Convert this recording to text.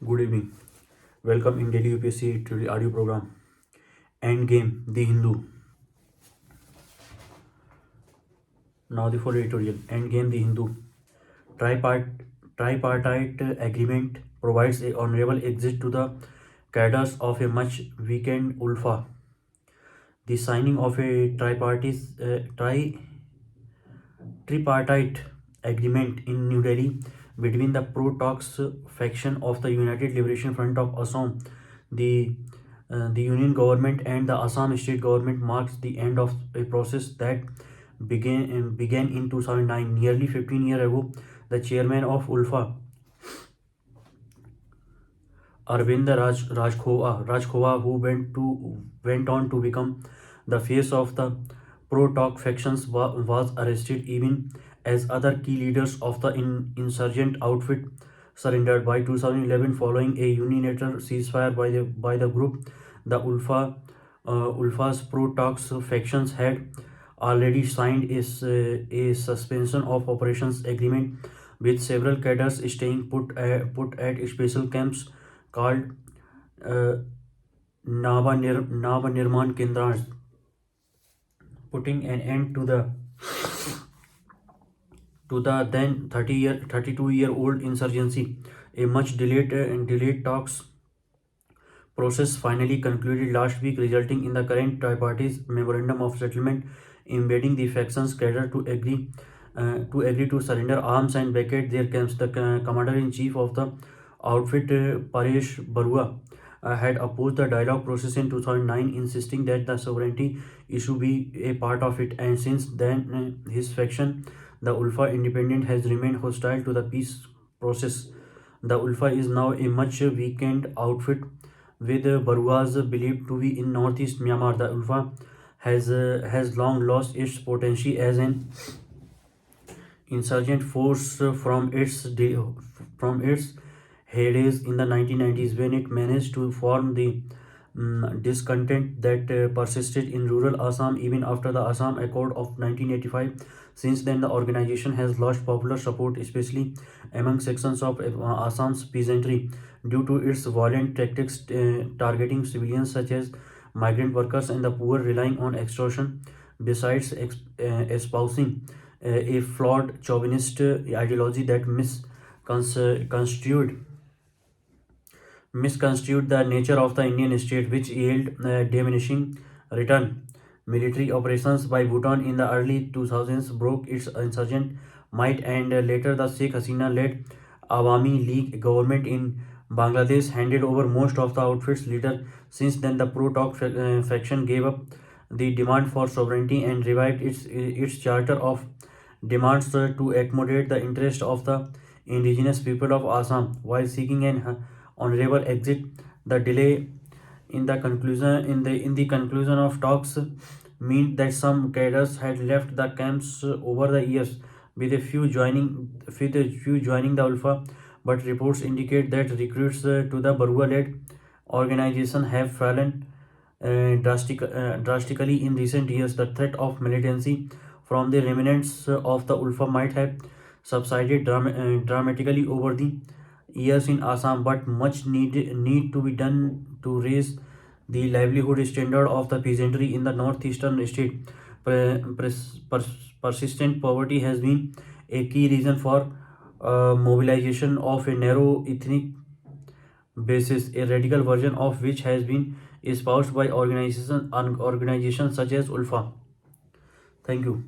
Good evening. Welcome in daily UPSC to audio program. Endgame, The Hindu. Now the full editorial. Endgame, The Hindu. Tripartite agreement provides a honorable exit to the cadres of a much weakened ULFA. The signing of a tripartite agreement in New Delhi between the pro-talks faction of the United Liberation Front of Assam, the the union government and the Assam state government marks the end of a process that began in 2009, nearly 15 years ago. The chairman of ULFA, Arvind Rajkhova, who went on to become the face of the pro-talk factions, was arrested even as other key leaders of the insurgent outfit surrendered by 2011 following a unilateral ceasefire by the group. The ULFA's pro-talks factions had already signed a suspension of operations agreement with several cadres staying put at special camps called uh, Nirman Kendras, putting an end to the then 32-year-old insurgency. A much delayed talks process finally concluded last week, resulting in the current tripartite memorandum of settlement, embedding the factions cadre to surrender arms and vacate their camps. The commander-in-chief of the outfit, Paresh Barua, had opposed the dialogue process in 2009, insisting that the sovereignty issue be a part of it. And since then, his faction, the ULFA Independent, has remained hostile to the peace process. The ULFA is now a much weakened outfit, with Baruas believed to be in northeast Myanmar. The ULFA has long lost its potential as an insurgent force from its heydays in the 1990s, when it managed to form the discontent that persisted in rural Assam even after the Assam Accord of 1985. Since then, the organization has lost popular support, especially among sections of Assam's peasantry, due to its violent tactics targeting civilians such as migrant workers and the poor, relying on extortion. Besides espousing a flawed chauvinist ideology that misconstrued the nature of the Indian state, which yield diminishing return. Military operations by Bhutan in the early 2000s broke its insurgent might, and later the Sheikh Hasina-led Awami League government in Bangladesh handed over most of the outfit's leader. Since then, the pro-talk faction gave up the demand for sovereignty and revived its charter of demands to accommodate the interest of the indigenous people of Assam while seeking an honorable exit. The delay in the conclusion of talks meant that some cadres had left the camps over the years, with a few joining the ULFA. But reports indicate that recruits to the Barua-led organization have fallen drastically in recent years. The threat of militancy from the remnants of the ULFA might have subsided dramatically over the years in Assam, but much need to be done to raise the livelihood standard of the peasantry in the northeastern state. Persistent poverty has been a key reason for mobilization of a narrow ethnic basis, a radical version of which has been espoused by organizations such as ULFA. Thank you.